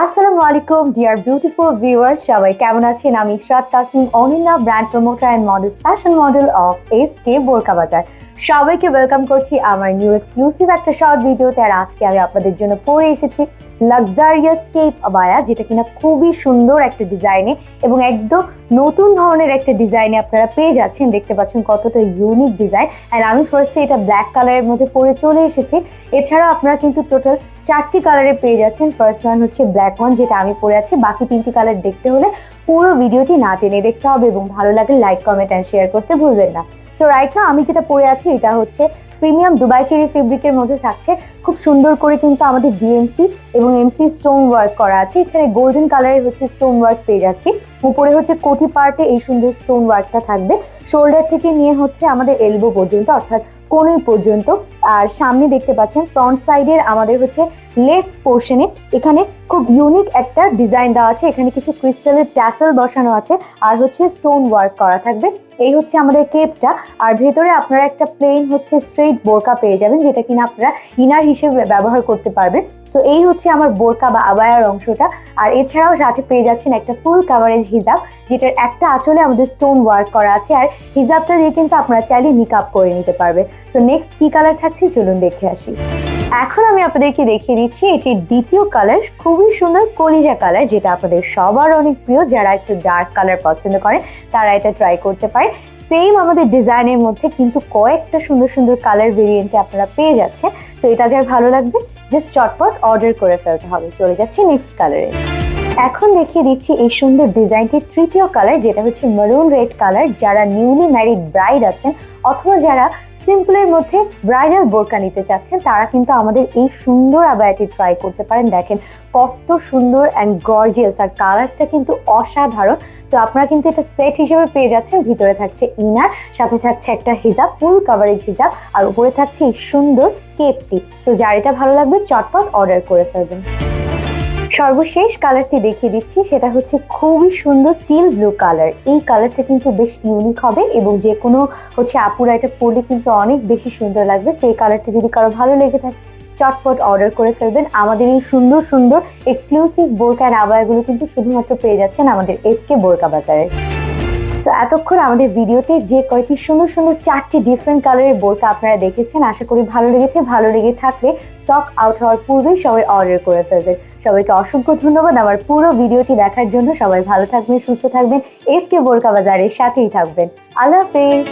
আসসালামু আলাইকুম deer beautiful viewers, সবাই কেমন আছেন? আমি Ishrat Tasnim, Aninna brand promoter and model fashion model of SK Borka Bazar. সবাইকে ওয়েলকাম করছি আমার নিউ এক্সক্লুসিভ একটা শর্ট ভিডিওতে। আর আজকে আমি আপনাদের জন্য পরে এসেছি লাক্সারিয়াস কেপ আবায়া, যেটা কিনা খুবই সুন্দর একটা ডিজাইনে এবং একদম নতুন ধরনের একটা ডিজাইনে আপনারা পেয়ে যাচ্ছেন। দেখতে পাচ্ছেন কতটা ইউনিক ডিজাইন। অ্যান্ড আমি ফার্স্টে এটা ব্ল্যাক কালারের মধ্যে পরে চলে এসেছি। এছাড়াও আপনারা কিন্তু টোটাল 4টি কালারে পেয়ে যাচ্ছেন। ফার্স্ট ওয়ান হচ্ছে ব্ল্যাক ওয়ান, যেটা আমি পরে আছি। বাকি 3টি কালার দেখতে হলে পুরো ভিডিওটি না টেনে দেখতে হবে এবং ভালো লাগলে লাইক, কমেন্ট অ্যান্ড শেয়ার করতে ভুলবেন না। সো রাইট নাও আমি যেটা পরে আছি এটা হচ্ছে প্রিমিয়াম দুবাই চেরি ফেব্রিকের মধ্যে থাকছে। খুব সুন্দর করে কিন্তু আমাদের ডিএমসি এবং এমসি স্টোন ওয়ার্ক করা আছে। এখানে গোল্ডেন কালারের হচ্ছে স্টোন ওয়ার্ক পেয়ে যাচ্ছি। উপরে হচ্ছে কোটি পার্টে এই সুন্দর স্টোন ওয়ার্কটা থাকবে। শোল্ডার থেকে নিয়ে হচ্ছে আমাদের এলবো পর্যন্ত, অর্থাৎ কোণের পর্যন্ত। আর সামনে দেখতে পাচ্ছেন ফ্রন্ট সাইডের আমাদের হচ্ছে লেফট পোর্শনে এখানে খুব ইউনিক একটা ডিজাইন দেওয়া আছে। এখানে কিছু ক্রিস্টালের ট্যাসেল বসানো আছে আর হচ্ছে স্টোন ওয়ার্ক করা থাকবে। এই হচ্ছে আমাদের কেপটা। আর ভেতরে আপনারা একটা প্লেন হচ্ছে স্ট্রেট বোরকা পেয়ে যাবেন, যেটা কিনা আপনারা ইনার হিসেবে ব্যবহার করতে পারবেন। সো এই হচ্ছে আমার বোরকা বা আবায়ার অংশটা। আর এছাড়াও সাথে পেয়ে যাচ্ছেন একটা ফুল কাভারেজ হিজাব, যেটার একটা আঁচলে আমাদের স্টোন ওয়ার্ক করা আছে। আর হিজাবটা দিয়ে কিন্তু আপনারা চাইলে নিকাব করে নিতে পারবেন। সো নেক্সট কি কালার থাকছে চলুন দেখে আসি। এখন আমি আপনাদেরকে দেখিয়ে দিচ্ছি এটির দ্বিতীয় কালার, খুবই সুন্দর কলিজা কালার, যেটা আপনাদের সবার অনেক প্রিয়। যারা একটু ডার্ক কালার পছন্দ করে তারা এটা ট্রাই করতে পারে। সেম আমাদের ডিজাইনের মধ্যে কিন্তু কয়েকটা সুন্দর সুন্দর কালার ভেরিয়েন্টে আপনারা পেয়ে যাচ্ছেন। তো এটা যার ভালো লাগবে জাস্ট চটপট অর্ডার করে ফেলতে হবে। চলে যাচ্ছে নেক্সট কালারে। এখন দেখিয়ে দিচ্ছি এই সুন্দর ডিজাইনটির তৃতীয় কালার, যেটা হচ্ছে মেরুন রেড কালার। যারা নিউলি ম্যারিড ব্রাইড আছেন অথবা যারা সিম্পলের মধ্যে ব্রাইডাল বোরকা নিতে চাচ্ছেন তারা কিন্তু আমাদের এই সুন্দর আবায়াটি ট্রাই করতে পারেন। দেখেন কত সুন্দর অ্যান্ড গর্জিয়াস, আর কালারটা কিন্তু অসাধারণ। তো আপনারা কিন্তু এটা সেট হিসেবে পেয়ে যাচ্ছেন। ভিতরে থাকছে ইনার, সাথে থাকছে একটা হিজাব, ফুল কাভারেজ হিজাব, আর উপরে থাকছে এই সুন্দর কেপটি। তো যার এটা ভালো লাগবে চটপট অর্ডার করে ফেলবেন। সর্বশেষ কালারটি দেখিয়ে দিচ্ছি, সেটা হচ্ছে খুবই সুন্দর টিল ব্লু কালার। এই কালারটা কিন্তু বেশ ইউনিক হবে এবং যে কোনো হচ্ছে আপুরা এটা পরলে কিন্তু অনেক বেশি সুন্দর লাগবে। সেই কালারটা যদি কারো ভালো লেগে থাকে চটপট অর্ডার করে ফেলবেন। আমাদের এই সুন্দর সুন্দর এক্সক্লুসিভ বোরকা আর আবায়াগুলো কিন্তু শুধুমাত্র পেয়ে যাচ্ছেন আমাদের এসকে বোরকা বাজারে। তো এতক্ষণ আমাদের ভিডিওতে যে কয়টি সুন্দর সুন্দর 4টি ডিফারেন্ট কালারের বোরকা আপনারা দেখেছেন, আশা করি ভালো লেগেছে। ভালো লেগে থাকলে স্টক আউট হওয়ার পূর্বেই সবাই অর্ডার করে ফেলবেন। সবাইকে অসংখ্য ধন্যবাদ আমার পুরো ভিডিওটি দেখার জন্য। সবাই ভালো থাকবেন, সুস্থ থাকবেন, এসকে বোরকা বাজারের সাথেই থাকবেন। আল্লাহ হাফেজ।